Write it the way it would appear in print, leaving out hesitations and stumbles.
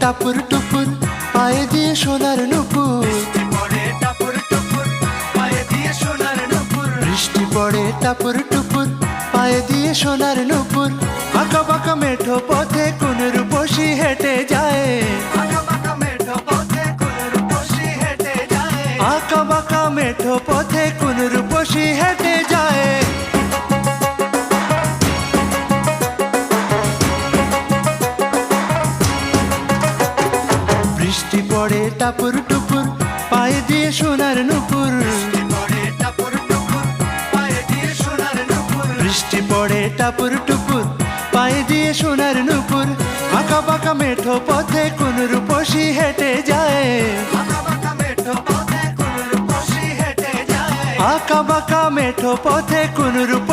টাপুর টুপুর পায়ে দিয়ে সোনার নুপুর, বৃষ্টি পড়ে টাপুর টুপুর পায়ে দিয়ে সোনার নুপুর। আঁকা বাঁকা মেঠো পথে কোন রূপসী হেঁটে যায়, আঁকা বাঁকা মেঠো পথে কোন রূপসী হেঁটে যায়। বৃষ্টি পড়ে টাপুর টুপুর পায়ে দিয়ে সোনার নুপুর, বৃষ্টি পড়ে টাপুর টুপুর পায়ে দিয়ে সোনার নুপুর। আঁকা বাঁকা মেঠো পথে কোন রূপসী হেঁটে যায়, আঁকা বাঁকা মেঠো পথে কোন রূপসী